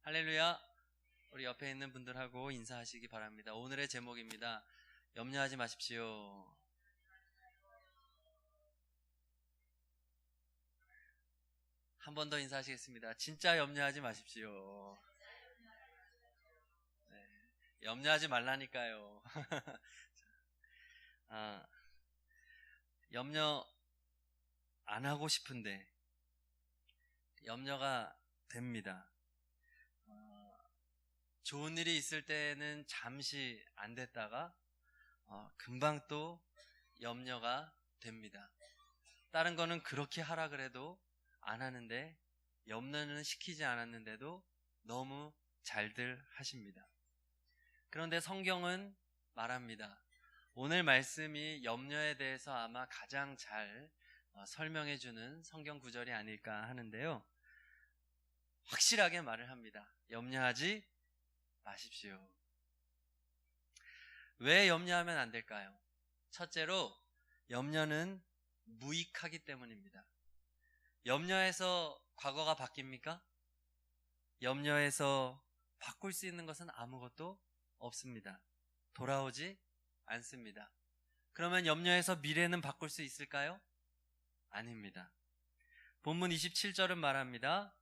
할렐루야. 우리 옆에 있는 분들하고 인사하시기 바랍니다. 오늘의 제목입니다. 염려하지 마십시오. 한 번 더 인사하시겠습니다. 진짜 염려하지 마십시오. 네, 염려하지 말라니까요. 염려 안 하고 싶은데 염려가 됩니다. 좋은 일이 있을 때는 잠시 안 됐다가 금방 또 염려가 됩니다. 다른 거는 그렇게 하라 그래도 안 하는데 염려는 시키지 않았는데도 너무 잘들 하십니다. 그런데 성경은 말합니다. 오늘 말씀이 염려에 대해서 아마 가장 잘 설명해주는 성경 구절이 아닐까 하는데요. 확실하게 말을 합니다. 염려하지 마십시오. 왜 염려하면 안 될까요? 첫째로 염려는 무익하기 때문입니다. 염려해서 과거가 바뀝니까? 염려해서 바꿀 수 있는 것은 아무것도 없습니다. 돌아오지 않습니다. 그러면 염려해서 미래는 바꿀 수 있을까요? 아닙니다. 본문 27절은 말합니다.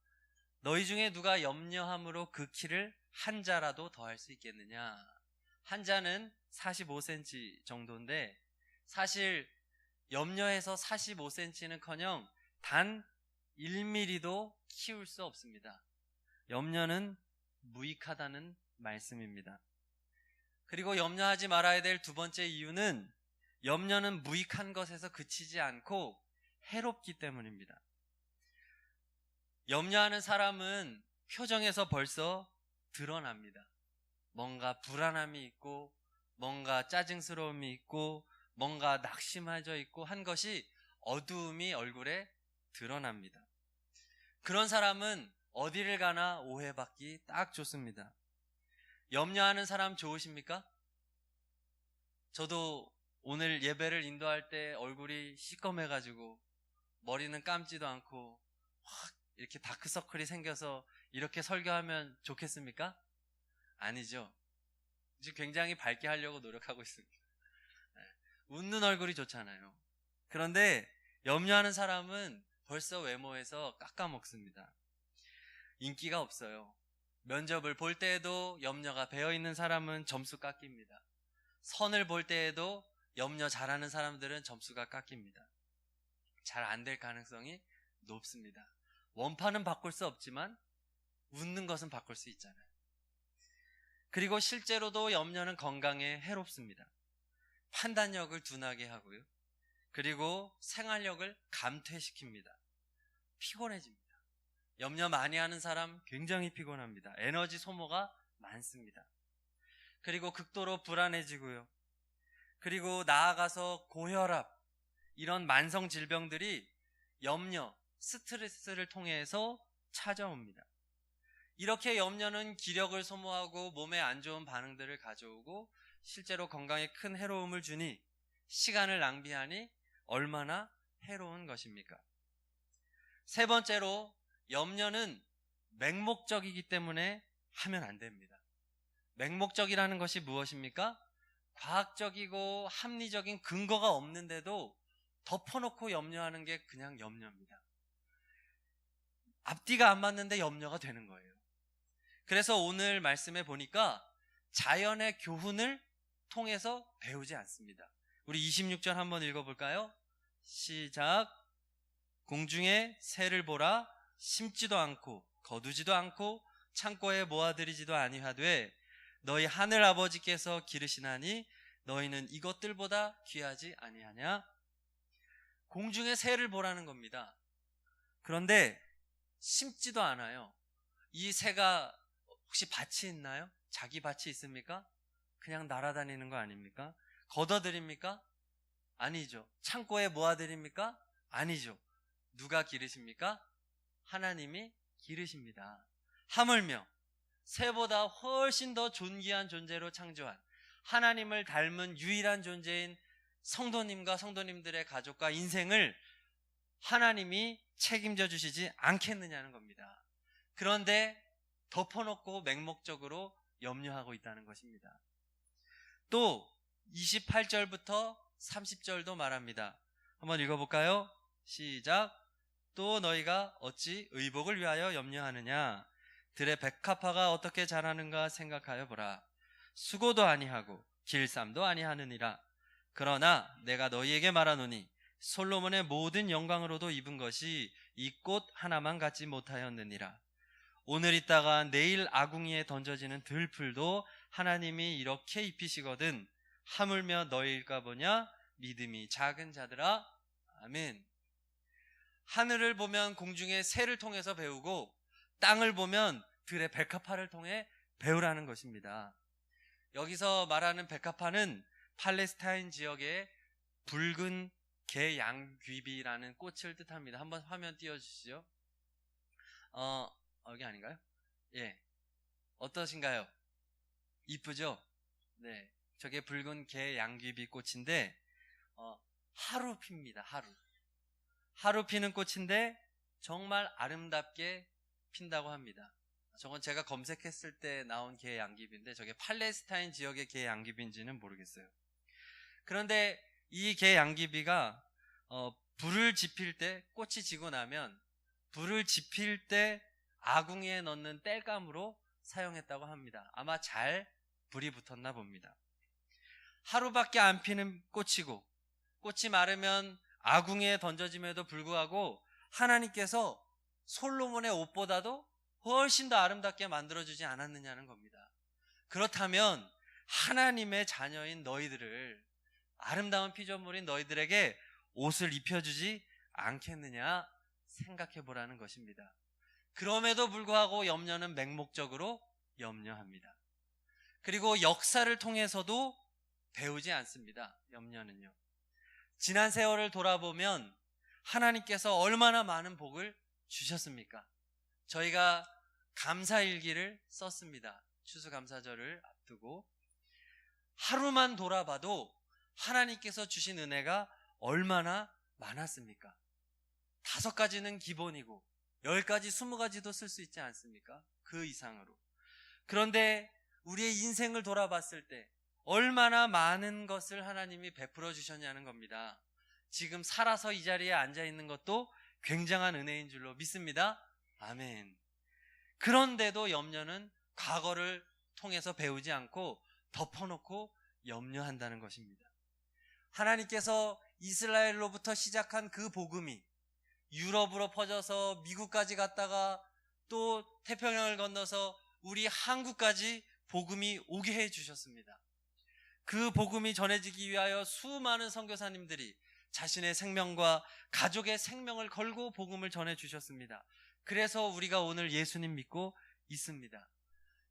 너희 중에 누가 염려함으로 그 키를 한 자라도 더할 수 있겠느냐? 한 자는 45cm 정도인데 사실 염려해서 45cm는커녕 단 1mm도 키울 수 없습니다. 염려는 무익하다는 말씀입니다. 그리고 염려하지 말아야 될 두 번째 이유는 염려는 무익한 것에서 그치지 않고 해롭기 때문입니다. 염려하는 사람은 표정에서 벌써 드러납니다. 뭔가 불안함이 있고 뭔가 짜증스러움이 있고 뭔가 낙심해져 있고 한 것이 어두움이 얼굴에 드러납니다. 그런 사람은 어디를 가나 오해받기 딱 좋습니다. 염려하는 사람 좋으십니까? 저도 오늘 예배를 인도할 때 얼굴이 시꺼매가지고 머리는 감지도 않고 확 이렇게 다크서클이 생겨서 이렇게 설교하면 좋겠습니까? 아니죠. 지금 굉장히 밝게 하려고 노력하고 있습니다. 웃는 얼굴이 좋잖아요. 그런데 염려하는 사람은 벌써 외모에서 깎아먹습니다. 인기가 없어요. 면접을 볼 때에도 염려가 배어있는 사람은 점수 깎입니다. 선을 볼 때에도 염려 잘하는 사람들은 점수가 깎입니다. 잘 안 될 가능성이 높습니다. 원판은 바꿀 수 없지만 웃는 것은 바꿀 수 있잖아요. 그리고 실제로도 염려는 건강에 해롭습니다. 판단력을 둔하게 하고요. 그리고 생활력을 감퇴시킵니다. 피곤해집니다. 염려 많이 하는 사람 굉장히 피곤합니다. 에너지 소모가 많습니다. 그리고 극도로 불안해지고요. 그리고 나아가서 고혈압, 이런 만성 질병들이 염려, 스트레스를 통해서 찾아옵니다. 이렇게 염려는 기력을 소모하고 몸에 안 좋은 반응들을 가져오고 실제로 건강에 큰 해로움을 주니 시간을 낭비하니 얼마나 해로운 것입니까? 세 번째로 염려는 맹목적이기 때문에 하면 안 됩니다. 맹목적이라는 것이 무엇입니까? 과학적이고 합리적인 근거가 없는데도 덮어놓고 염려하는 게 그냥 염려입니다. 앞뒤가 안 맞는데 염려가 되는 거예요. 그래서 오늘 말씀에 보니까 자연의 교훈을 통해서 배우지 않습니다. 우리 26절 한번 읽어볼까요? 시작. 공중에 새를 보라. 심지도 않고 거두지도 않고 창고에 모아들이지도 아니하되 너희 하늘 아버지께서 기르시나니 너희는 이것들보다 귀하지 아니하냐? 공중에 새를 보라는 겁니다. 그런데 심지도 않아요. 이 새가 혹시 밭이 있나요? 자기 밭이 있습니까? 그냥 날아다니는 거 아닙니까? 걷어들입니까? 아니죠. 창고에 모아들입니까? 아니죠. 누가 기르십니까? 하나님이 기르십니다. 하물며 새보다 훨씬 더 존귀한 존재로 창조한 하나님을 닮은 유일한 존재인 성도님과 성도님들의 가족과 인생을 하나님이 책임져 주시지 않겠느냐는 겁니다. 그런데 덮어놓고 맹목적으로 염려하고 있다는 것입니다. 또 28절부터 30절도 말합니다. 한번 읽어볼까요? 시작. 또 너희가 어찌 의복을 위하여 염려하느냐? 들의 백합화가 어떻게 자라는가 생각하여 보라. 수고도 아니하고 길쌈도 아니하느니라. 그러나 내가 너희에게 말하노니 솔로몬의 모든 영광으로도 입은 것이 이 꽃 하나만 갖지 못하였느니라. 오늘 있다가 내일 아궁이에 던져지는 들풀도 하나님이 이렇게 입히시거든 하물며 너희일까 보냐? 믿음이 작은 자들아. 아멘. 하늘을 보면 공중의 새를 통해서 배우고 땅을 보면 들의 백합화를 통해 배우라는 것입니다. 여기서 말하는 백합화는 팔레스타인 지역의 붉은 개양귀비라는 꽃을 뜻합니다. 한번 화면 띄워주시죠. 여기 아닌가요? 예. 어떠신가요? 이쁘죠? 네. 저게 붉은 개양귀비 꽃인데 하루 핍니다. 하루 피는 꽃인데 정말 아름답게 핀다고 합니다. 저건 제가 검색했을 때 나온 개양귀비인데 저게 팔레스타인 지역의 개양귀비인지는 모르겠어요. 그런데 이 개양귀비가 불을 지필 때, 꽃이 지고 나면 불을 지필 때 아궁이에 넣는 땔감으로 사용했다고 합니다. 아마 잘 불이 붙었나 봅니다. 하루밖에 안 피는 꽃이고 꽃이 마르면 아궁이에 던져짐에도 불구하고 하나님께서 솔로몬의 옷보다도 훨씬 더 아름답게 만들어주지 않았느냐는 겁니다. 그렇다면 하나님의 자녀인 너희들을, 아름다운 피조물인 너희들에게 옷을 입혀주지 않겠느냐 생각해 보라는 것입니다. 그럼에도 불구하고 염려는 맹목적으로 염려합니다. 그리고 역사를 통해서도 배우지 않습니다. 염려는요. 지난 세월을 돌아보면 하나님께서 얼마나 많은 복을 주셨습니까? 저희가 감사일기를 썼습니다. 추수감사절을 앞두고 하루만 돌아봐도 하나님께서 주신 은혜가 얼마나 많았습니까? 5가지는 기본이고 10가지, 20가지도 쓸 수 있지 않습니까? 그 이상으로. 그런데 우리의 인생을 돌아봤을 때 얼마나 많은 것을 하나님이 베풀어 주셨냐는 겁니다. 지금 살아서 이 자리에 앉아 있는 것도 굉장한 은혜인 줄로 믿습니다. 아멘. 그런데도 염려는 과거를 통해서 배우지 않고 덮어놓고 염려한다는 것입니다. 하나님께서 이스라엘로부터 시작한 그 복음이 유럽으로 퍼져서 미국까지 갔다가 또 태평양을 건너서 우리 한국까지 복음이 오게 해주셨습니다. 그 복음이 전해지기 위하여 수많은 선교사님들이 자신의 생명과 가족의 생명을 걸고 복음을 전해주셨습니다. 그래서 우리가 오늘 예수님 믿고 있습니다.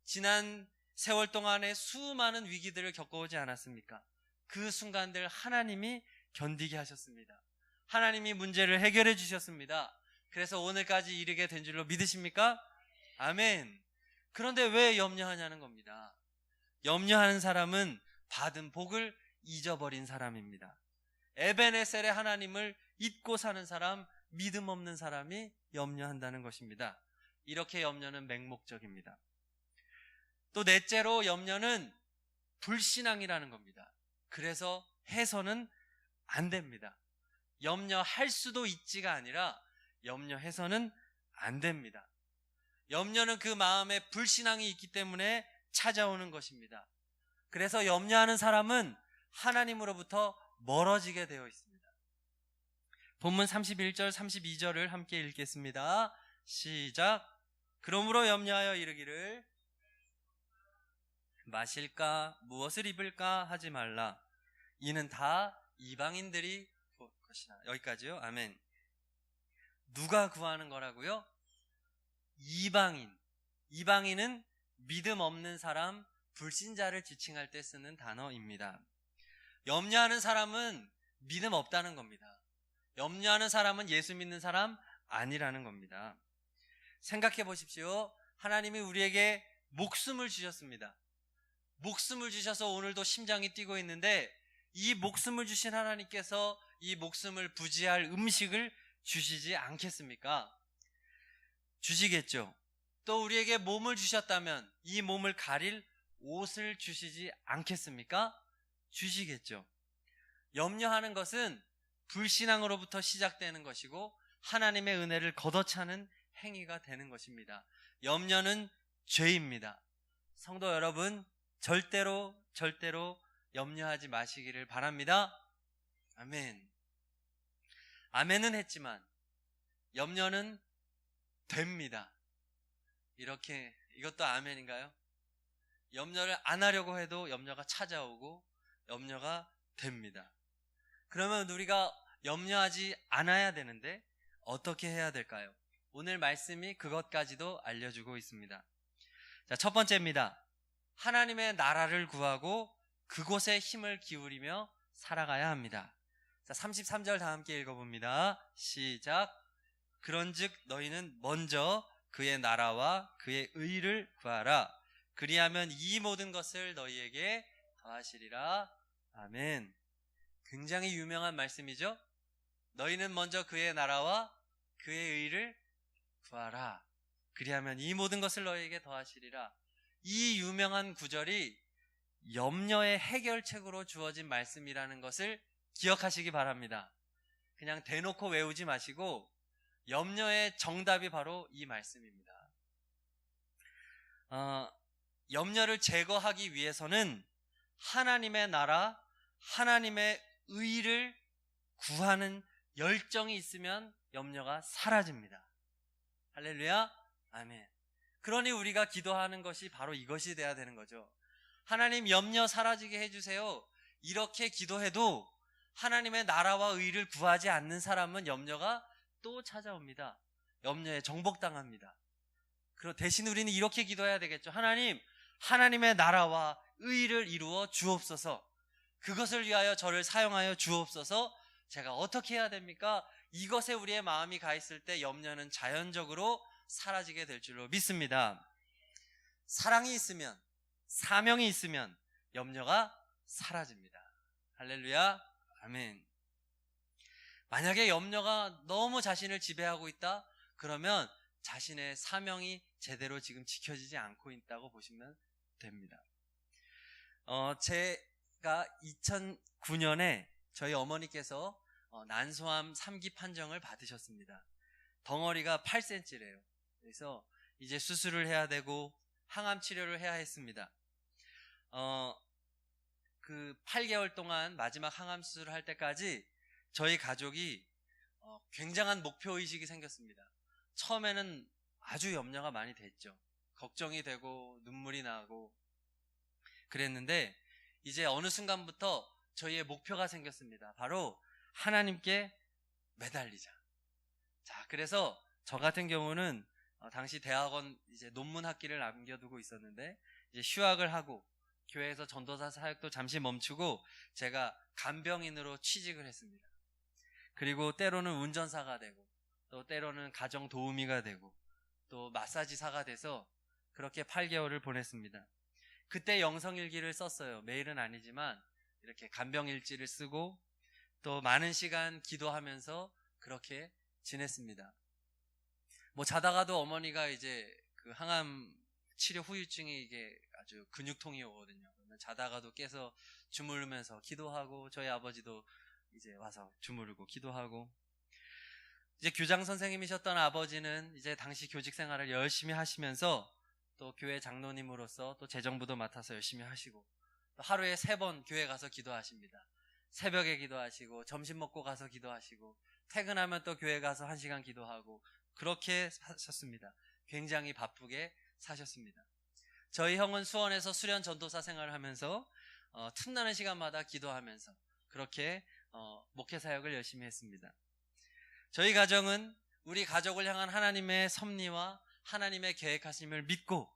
지난 세월 동안에 수많은 위기들을 겪어오지 않았습니까? 그 순간들 하나님이 견디게 하셨습니다. 하나님이 문제를 해결해 주셨습니다. 그래서 오늘까지 이르게 된 줄로 믿으십니까? 아멘. 그런데 왜 염려하냐는 겁니다. 염려하는 사람은 받은 복을 잊어버린 사람입니다. 에베네셀의 하나님을 잊고 사는 사람, 믿음 없는 사람이 염려한다는 것입니다. 이렇게 염려는 맹목적입니다. 또 넷째로 염려는 불신앙이라는 겁니다. 그래서 해서는 안 됩니다. 염려할 수도 있지가 아니라 염려해서는 안 됩니다. 염려는 그 마음에 불신앙이 있기 때문에 찾아오는 것입니다. 그래서 염려하는 사람은 하나님으로부터 멀어지게 되어 있습니다. 본문 31절, 32절을 함께 읽겠습니다. 시작. 그러므로 염려하여 이르기를 마실까 무엇을 입을까 하지 말라. 이는 다 이방인들이 볼 것이라. 여기까지요. 아멘. 누가 구하는 거라고요? 이방인. 이방인은 믿음 없는 사람, 불신자를 지칭할 때 쓰는 단어입니다. 염려하는 사람은 믿음 없다는 겁니다. 염려하는 사람은 예수 믿는 사람 아니라는 겁니다. 생각해 보십시오. 하나님이 우리에게 목숨을 주셨습니다. 목숨을 주셔서 오늘도 심장이 뛰고 있는데 이 목숨을 주신 하나님께서 이 목숨을 부지할 음식을 주시지 않겠습니까? 주시겠죠. 또 우리에게 몸을 주셨다면 이 몸을 가릴 옷을 주시지 않겠습니까? 주시겠죠. 염려하는 것은 불신앙으로부터 시작되는 것이고 하나님의 은혜를 걷어차는 행위가 되는 것입니다. 염려는 죄입니다. 성도 여러분, 절대로 염려하지 마시기를 바랍니다. 아멘. 아멘은 했지만 염려는 됩니다. 이것도 아멘인가요? 염려를 안 하려고 해도 염려가 찾아오고 염려가 됩니다. 그러면 우리가 염려하지 않아야 되는데 어떻게 해야 될까요? 오늘 말씀이 그것까지도 알려주고 있습니다. 자, 첫 번째입니다. 하나님의 나라를 구하고 그곳에 힘을 기울이며 살아가야 합니다. 자, 33절 다 함께 읽어봅니다. 시작. 그런즉 너희는 먼저 그의 나라와 그의 의를 구하라. 그리하면 이 모든 것을 너희에게 더하시리라. 아멘. 굉장히 유명한 말씀이죠. 너희는 먼저 그의 나라와 그의 의를 구하라. 그리하면 이 모든 것을 너희에게 더하시리라. 이 유명한 구절이 염려의 해결책으로 주어진 말씀이라는 것을 기억하시기 바랍니다. 그냥 대놓고 외우지 마시고 염려의 정답이 바로 이 말씀입니다. 염려를 제거하기 위해서는 하나님의 나라, 하나님의 의를 구하는 열정이 있으면 염려가 사라집니다. 할렐루야, 아멘. 그러니 우리가 기도하는 것이 바로 이것이 돼야 되는 거죠. 하나님, 염려 사라지게 해주세요. 이렇게 기도해도 하나님의 나라와 의를 구하지 않는 사람은 염려가 또 찾아옵니다. 염려에 정복당합니다. 대신 우리는 이렇게 기도해야 되겠죠. 하나님, 하나님의 나라와 의를 이루어 주옵소서. 그것을 위하여 저를 사용하여 주옵소서. 제가 어떻게 해야 됩니까? 이것에 우리의 마음이 가 있을 때 염려는 자연적으로 사라지게 될 줄로 믿습니다. 사랑이 있으면, 사명이 있으면 염려가 사라집니다. 할렐루야, 아멘. 만약에 염려가 너무 자신을 지배하고 있다? 그러면 자신의 사명이 제대로 지금 지켜지지 않고 있다고 보시면 됩니다. 제가 2009년에 저희 어머니께서 난소암 3기 판정을 받으셨습니다. 덩어리가 8cm래요. 그래서 이제 수술을 해야 되고 항암 치료를 해야 했습니다. 그 8개월 동안 마지막 항암 수술을 할 때까지 저희 가족이 굉장한 목표의식이 생겼습니다. 처음에는 아주 염려가 많이 됐죠. 걱정이 되고 눈물이 나고 그랬는데 이제 어느 순간부터 저희의 목표가 생겼습니다. 바로 하나님께 매달리자. 자, 그래서 저 같은 경우는 당시 대학원 이제 논문 학기를 남겨두고 있었는데 이제 휴학을 하고 교회에서 전도사 사역도 잠시 멈추고 제가 간병인으로 취직을 했습니다. 그리고 때로는 운전사가 되고 또 때로는 가정 도우미가 되고 또 마사지사가 돼서 그렇게 8개월을 보냈습니다. 그때 영성일기를 썼어요. 매일은 아니지만 이렇게 간병일지를 쓰고 또 많은 시간 기도하면서 그렇게 지냈습니다. 뭐 자다가도 어머니가 이제 그 항암 치료 후유증이 이게 아주 근육통이 오거든요. 그러면 자다가도 깨서 주무르면서 기도하고 저희 아버지도 이제 와서 주무르고 기도하고 이제 교장 선생님이셨던 아버지는 이제 당시 교직 생활을 열심히 하시면서 또 교회 장로님으로서 또 재정부도 맡아서 열심히 하시고 또 하루에 3번 교회 가서 기도하십니다. 새벽에 기도하시고 점심 먹고 가서 기도하시고 퇴근하면 또 교회 가서 1시간 기도하고 그렇게 사셨습니다. 굉장히 바쁘게 사셨습니다. 저희 형은 수원에서 수련 전도사 생활을 하면서 틈나는 시간마다 기도하면서 그렇게 목회 사역을 열심히 했습니다. 저희 가정은 우리 가족을 향한 하나님의 섭리와 하나님의 계획하심을 믿고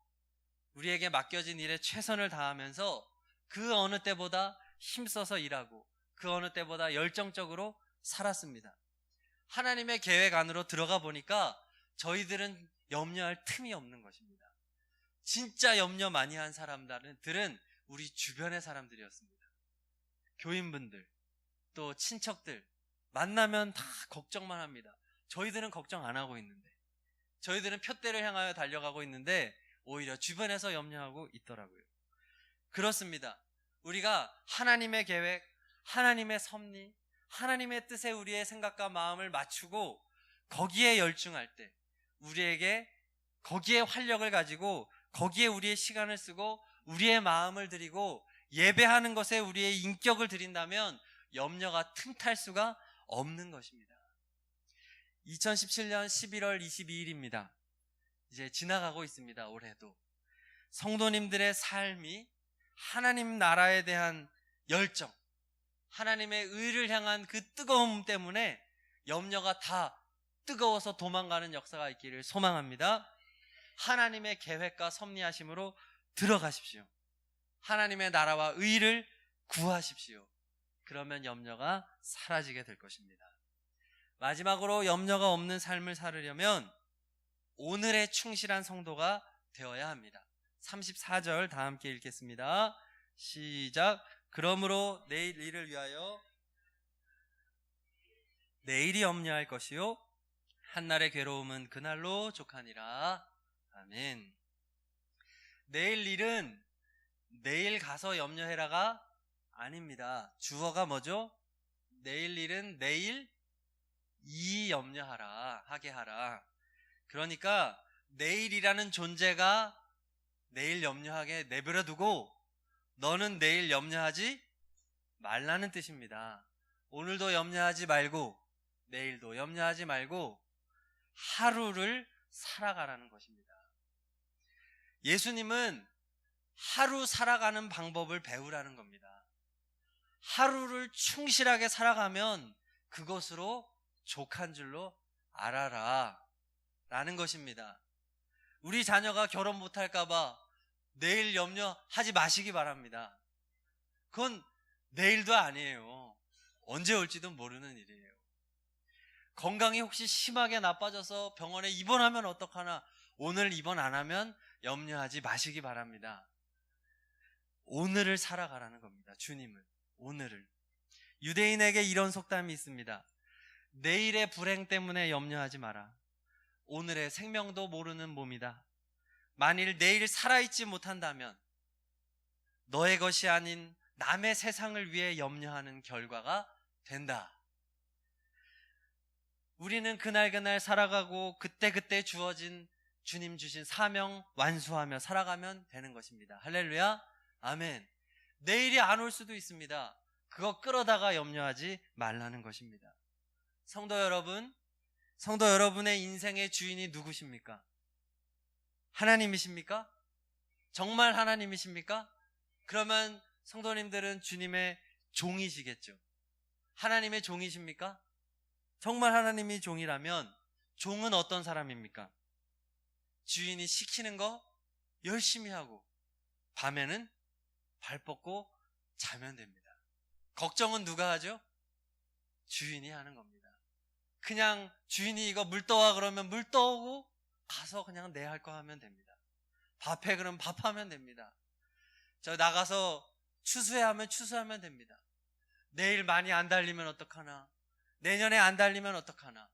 우리에게 맡겨진 일에 최선을 다하면서 그 어느 때보다 힘써서 일하고 그 어느 때보다 열정적으로 살았습니다. 하나님의 계획 안으로 들어가 보니까 저희들은 염려할 틈이 없는 것입니다. 진짜 염려 많이 한 사람들은 우리 주변의 사람들이었습니다. 교인분들, 또 친척들 만나면 다 걱정만 합니다. 저희들은 걱정 안 하고 있는데 저희들은 표대를 향하여 달려가고 있는데 오히려 주변에서 염려하고 있더라고요. 그렇습니다. 우리가 하나님의 계획, 하나님의 섭리, 하나님의 뜻에 우리의 생각과 마음을 맞추고 거기에 열중할 때, 우리에게 거기에 활력을 가지고 거기에 우리의 시간을 쓰고 우리의 마음을 드리고 예배하는 것에 우리의 인격을 드린다면 염려가 틈탈 수가 없는 것입니다. 2017년 11월 22일입니다. 이제 지나가고 있습니다. 올해도. 성도님들의 삶이 하나님 나라에 대한 열정, 하나님의 의를 향한 그 뜨거움 때문에 염려가 다 뜨거워서 도망가는 역사가 있기를 소망합니다. 하나님의 계획과 섭리하심으로 들어가십시오. 하나님의 나라와 의를 구하십시오. 그러면 염려가 사라지게 될 것입니다. 마지막으로 염려가 없는 삶을 살으려면 오늘에 충실한 성도가 되어야 합니다. 34절 다 함께 읽겠습니다. 시작. 그러므로 내일 일을 위하여 내일이 염려할 것이요 한날의 괴로움은 그날로 족하니라. 아멘. 내일 일은 내일 가서 염려해라가 아닙니다. 주어가 뭐죠? 내일 일은 내일 이 염려하라, 하게 하라. 그러니까 내일이라는 존재가 내일 염려하게 내버려 두고 너는 내일 염려하지 말라는 뜻입니다. 오늘도 염려하지 말고 내일도 염려하지 말고 하루를 살아가라는 것입니다. 예수님은 하루 살아가는 방법을 배우라는 겁니다. 하루를 충실하게 살아가면 그것으로 족한 줄로 알아라 라는 것입니다. 우리 자녀가 결혼 못할까봐 내일 염려하지 마시기 바랍니다. 그건 내일도 아니에요. 언제 올지도 모르는 일이에요. 건강이 혹시 심하게 나빠져서 병원에 입원하면 어떡하나, 오늘 입원 안 하면 염려하지 마시기 바랍니다. 오늘을 살아가라는 겁니다. 주님은 오늘을. 유대인에게 이런 속담이 있습니다. 내일의 불행 때문에 염려하지 마라. 오늘의 생명도 모르는 몸이다. 만일 내일 살아있지 못한다면 너의 것이 아닌 남의 세상을 위해 염려하는 결과가 된다. 우리는 그날그날 살아가고 그때그때 주어진 주님 주신 사명 완수하며 살아가면 되는 것입니다. 할렐루야, 아멘. 내일이 안 올 수도 있습니다. 그거 끌어다가 염려하지 말라는 것입니다. 성도 여러분, 성도 여러분의 인생의 주인이 누구십니까? 하나님이십니까? 정말 하나님이십니까? 그러면 성도님들은 주님의 종이시겠죠. 하나님의 종이십니까? 정말 하나님이 종이라면 종은 어떤 사람입니까? 주인이 시키는 거 열심히 하고 밤에는 발 뻗고 자면 됩니다. 걱정은 누가 하죠? 주인이 하는 겁니다. 그냥 주인이 이거 물 떠와 그러면 물 떠오고 가서 그냥 내 할 거 하면 됩니다. 밥해 그러면 밥하면 됩니다. 저 나가서 추수해 하면 추수하면 됩니다. 내일 많이 안 달리면 어떡하나, 내년에 안 달리면 어떡하나,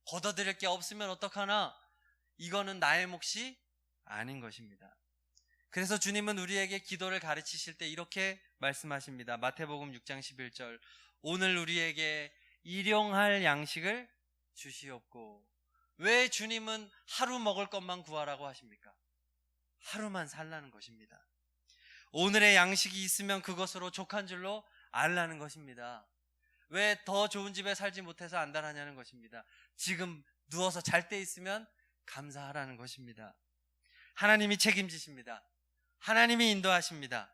걷어들일 게 없으면 어떡하나, 이거는 나의 몫이 아닌 것입니다. 그래서 주님은 우리에게 기도를 가르치실 때 이렇게 말씀하십니다. 마태복음 6장 11절. 오늘 우리에게 일용할 양식을 주시옵고. 왜 주님은 하루 먹을 것만 구하라고 하십니까? 하루만 살라는 것입니다. 오늘의 양식이 있으면 그것으로 족한 줄로 알라는 것입니다. 왜 더 좋은 집에 살지 못해서 안달하냐는 것입니다. 지금 누워서 잘 때 있으면 감사하라는 것입니다. 하나님이 책임지십니다. 하나님이 인도하십니다.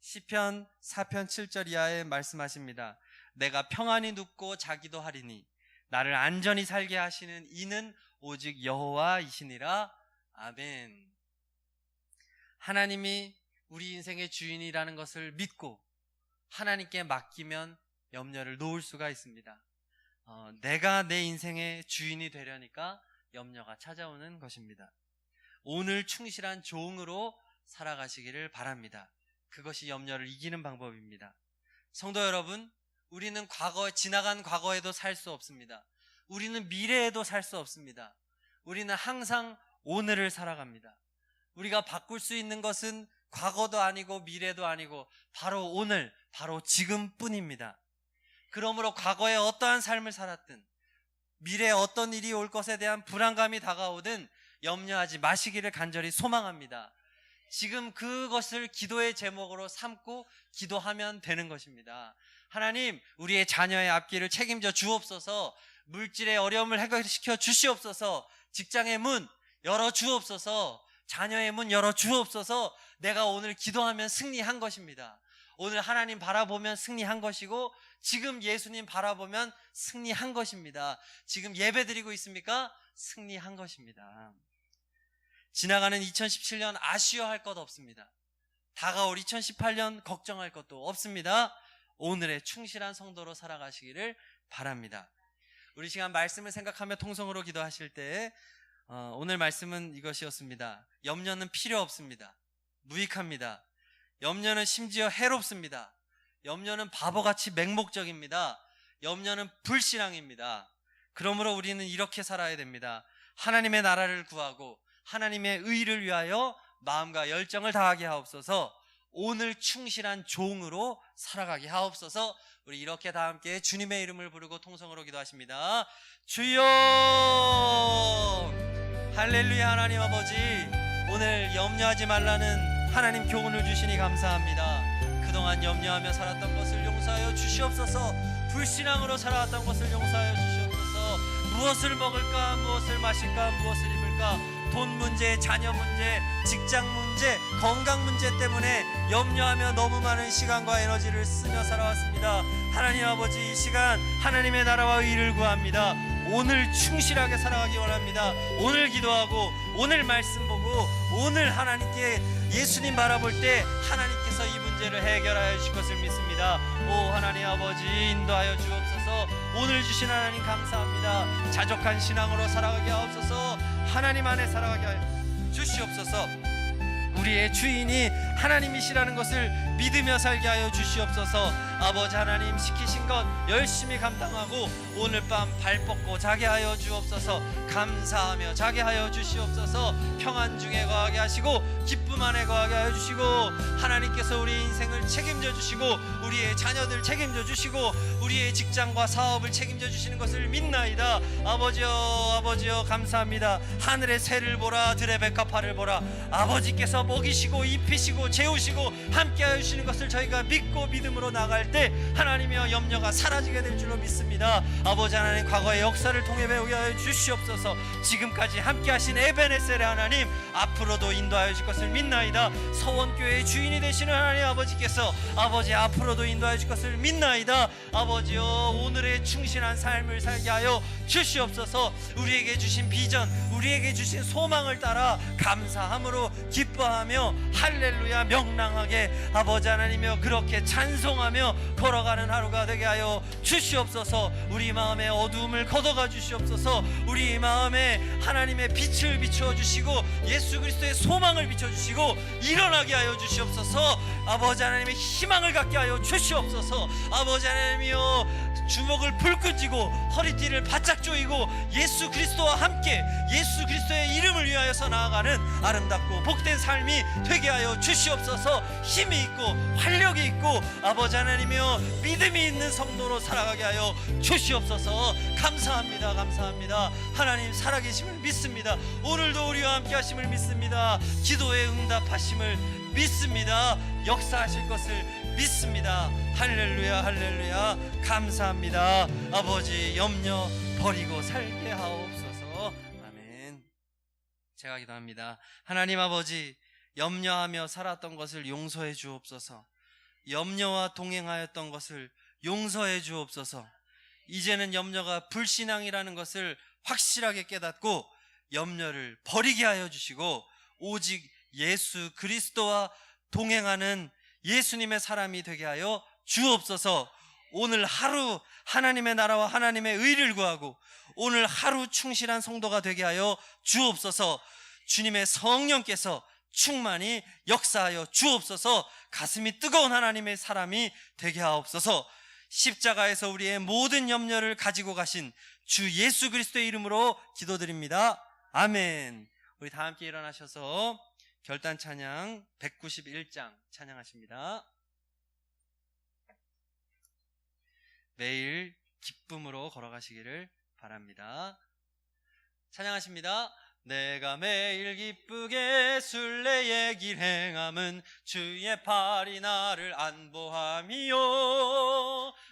시편 4편 7절 이하에 말씀하십니다. 내가 평안히 눕고 자기도 하리니 나를 안전히 살게 하시는 이는 오직 여호와이시니라. 아멘. 하나님이 우리 인생의 주인이라는 것을 믿고 하나님께 맡기면 염려를 놓을 수가 있습니다. 내가 내 인생의 주인이 되려니까 염려가 찾아오는 것입니다. 오늘 충실한 종으로 살아가시기를 바랍니다. 그것이 염려를 이기는 방법입니다. 성도 여러분, 우리는 지나간 과거에도 살 수 없습니다. 우리는 미래에도 살 수 없습니다. 우리는 항상 오늘을 살아갑니다. 우리가 바꿀 수 있는 것은 과거도 아니고 미래도 아니고 바로 오늘, 바로 지금뿐입니다. 그러므로 과거에 어떠한 삶을 살았든 미래에 어떤 일이 올 것에 대한 불안감이 다가오든 염려하지 마시기를 간절히 소망합니다. 지금 그것을 기도의 제목으로 삼고 기도하면 되는 것입니다. 하나님, 우리의 자녀의 앞길을 책임져 주옵소서. 물질의 어려움을 해결시켜 주시옵소서. 직장의 문 열어 주옵소서. 자녀의 문 열어 주옵소서. 내가 오늘 기도하면 승리한 것입니다. 오늘 하나님 바라보면 승리한 것이고 지금 예수님 바라보면 승리한 것입니다. 지금 예배 드리고 있습니까? 승리한 것입니다. 지나가는 2017년 아쉬워할 것 없습니다. 다가올 2018년 걱정할 것도 없습니다. 오늘의 충실한 성도로 살아가시기를 바랍니다. 우리 시간 말씀을 생각하며 통성으로 기도하실 때 오늘 말씀은 이것이었습니다. 염려는 필요 없습니다. 무익합니다. 염려는 심지어 해롭습니다. 염려는 바보같이 맹목적입니다. 염려는 불신앙입니다. 그러므로 우리는 이렇게 살아야 됩니다. 하나님의 나라를 구하고 하나님의 의를 위하여 마음과 열정을 다하게 하옵소서. 오늘 충실한 종으로 살아가게 하옵소서. 우리 이렇게 다 함께 주님의 이름을 부르고 통성으로 기도하십니다. 주여! 할렐루야. 하나님 아버지, 오늘 염려하지 말라는 하나님 교훈을 주시니 감사합니다. 그동안 염려하며 살았던 것을 용서하여 주시옵소서. 불신앙으로 살아왔던 것을 용서하여 주시옵소서. 무엇을 먹을까, 무엇을 마실까, 무엇을 입을까, 돈 문제, 자녀 문제, 직장 문제, 건강 문제 때문에 염려하며 너무 많은 시간과 에너지를 쓰며 살아왔습니다. 하나님 아버지, 이 시간 하나님의 나라와 의를 구합니다. 오늘 충실하게 살아가기 원합니다. 오늘 기도하고 오늘 말씀 보고 오늘 하나님께 예수님 바라볼 때 하나님께서 이 문제를 해결하여 주실 것을 믿습니다. 오 하나님 아버지, 인도하여 주옵소서. 오늘 주신 하나님 감사합니다. 자족한 신앙으로 살아가게 하옵소서. 하나님 안에 살아가게 하여 주시옵소서. 우리의 주인이 하나님이시라는 것을 믿으며 살게 하여 주시옵소서. 아버지 하나님, 시키신 것 열심히 감당하고 오늘 밤 발 뻗고 자게 하여 주옵소서. 감사하며 자게 하여 주시옵소서. 평안 중에 거하게 하시고 기쁨 안에 거하게 하여 주시고 하나님께서 우리 인생을 책임져 주시고 우리의 자녀들 책임져 주시고 우리의 직장과 사업을 책임져 주시는 것을 믿나이다. 아버지여 감사합니다. 하늘의 새를 보라, 들의 백합화를 보라. 아버지께서 먹이시고 입히시고 재우시고 함께하여 주시는 것을 저희가 믿고 믿음으로 나갈 때 하나님이여 염려가 사라지게 될 줄로 믿습니다. 아버지 하나님, 과거의 역사를 통해 배우게 하여 주시옵소서. 지금까지 함께하신 에베네셀의 하나님, 앞으로도 인도하여 주실 것을 믿나이다. 서원교회의 주인이 되시는 하나님 아버지께서 아버지 앞으로도 인도하여 주실 것을 믿나이다. 아버지여, 오늘의 충실한 삶을 살게 하여 주시옵소서. 우리에게 주신 비전, 우리에게 주신 소망을 따라 감사함으로 기뻐하며 할렐루야 명랑하게 아버지 하나님이여 그렇게 찬송하며 걸어가는 하루가 되게 하여 주시옵소서. 우리 마음의 어두움을 걷어가 주시옵소서. 우리 마음에 하나님의 빛을 비추어 주시고 예수 그리스도의 소망을 비춰 주시고 일어나게 하여 주시옵소서. 아버지 하나님의 희망을 갖게 하여 주시옵소서. 아버지 하나님이여, 주먹을 불끈 쥐고 허리띠를 바짝 조이고 예수 그리스도와 함께 예수 그리스도의 이름을 위하여서 나아가는 아름답고 복된 삶이 되게 하여 주시옵소서. 힘이 있고 활력이 있고 아버지 하나님이여 믿음이 있는 성도로 살아가게 하여 주시옵소서. 감사합니다. 감사합니다. 하나님 살아계심을 믿습니다. 오늘도 우리와 함께 하심을 믿습니다. 기도에 응답하심을 믿습니다. 역사하실 것을 믿습니다. 할렐루야 할렐루야. 감사합니다. 아버지, 염려 버리고 살게 하옵소서. 아멘. 제가 기도합니다. 하나님 아버지, 염려하며 살았던 것을 용서해 주옵소서. 염려와 동행하였던 것을 용서해 주옵소서. 이제는 염려가 불신앙이라는 것을 확실하게 깨닫고 염려를 버리게 하여 주시고 오직 예수 그리스도와 동행하는 예수님의 사람이 되게 하여 주옵소서. 오늘 하루 하나님의 나라와 하나님의 의를 구하고 오늘 하루 충실한 성도가 되게 하여 주옵소서. 주님의 성령께서 충만히 역사하여 주옵소서. 가슴이 뜨거운 하나님의 사람이 되게 하옵소서. 십자가에서 우리의 모든 염려를 가지고 가신 주 예수 그리스도의 이름으로 기도드립니다. 아멘. 우리 다 함께 일어나셔서 결단 찬양 191장 찬양하십니다. 매일 기쁨으로 걸어가시기를 바랍니다. 찬양하십니다. 내가 매일 기쁘게 순례의 길 행함은 주의 팔이 나를 안보함이요.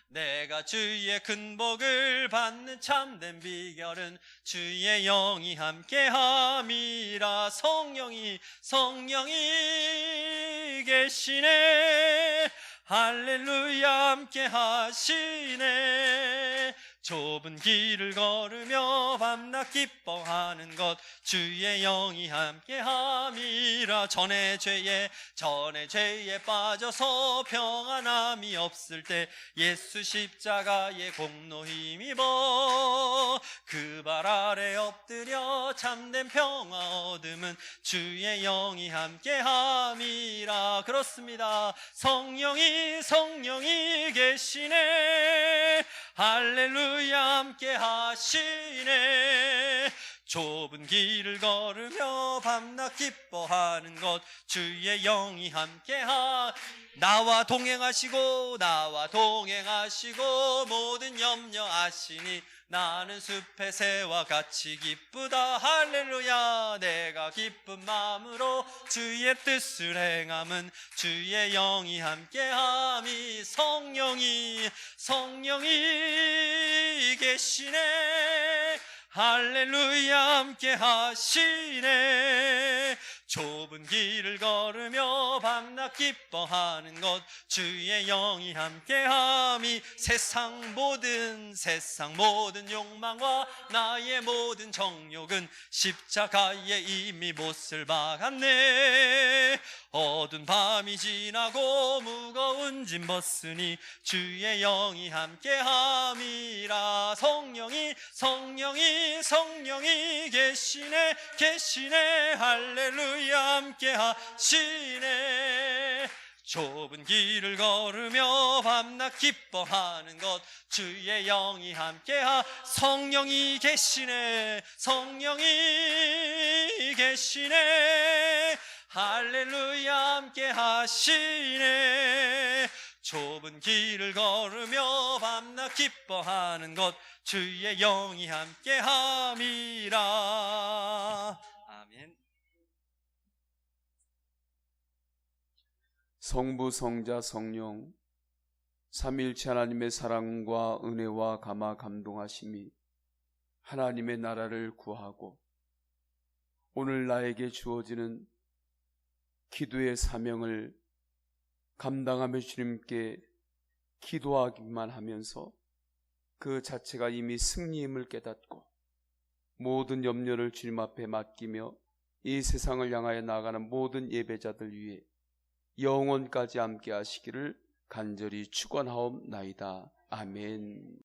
내가 주의 큰 복을 받는 참된 비결은 주의 영이 함께함이라. 성령이 계시네. 할렐루야 함께 하시네. 좁은 길을 걸으며 밤낮 기뻐하는 것 주의 영이 함께함이라. 전의 죄에 빠져서 평안함이 없을 때 예수 십자가의 공로 힘입어 그 발 아래 엎드려 참된 평화 얻음은 주의 영이 함께함이라. 그렇습니다. 성령이 계시네. 할렐루야 함께 하시네. 좁은 길을 걸으며 밤낮 기뻐하는 것 주의 영이 나와 동행하시고 모든 염려하시니 나는 숲의 새와 같이 기쁘다. 할렐루야. 내가 기쁜 마음으로 주의 뜻을 행함은 주의 영이 함께함이. 성령이 계시네. 할렐루야 함께 하시네. 좁은 길을 걸으며 밤낮 기뻐하는 것 주의 영이 함께함이. 세상 모든 욕망과 나의 모든 정욕은 십자가에 이미 못을 박았네. 어두운 밤이 지나고 무거운 짐 벗으니 주의 영이 함께함이라. 성령이 계시네. 할렐루야 함께 하시네. 좁은 길을 걸으며 밤낮 기뻐하는 것 주의 영이 함께하. 성령이 계시네. 할렐루야 함께 하시네. 좁은 길을 걸으며 밤낮 기뻐하는 것 주의 영이 함께함이라. 아멘. 성부, 성자, 성령 삼위일체 하나님의 사랑과 은혜와 감화 감동하심이 하나님의 나라를 구하고 오늘 나에게 주어지는 기도의 사명을 감당하며 주님께 기도하기만 하면서 그 자체가 이미 승리임을 깨닫고 모든 염려를 주님 앞에 맡기며 이 세상을 향하여 나아가는 모든 예배자들 위해 영원까지 함께 하시기를 간절히 축원하옵나이다. 아멘.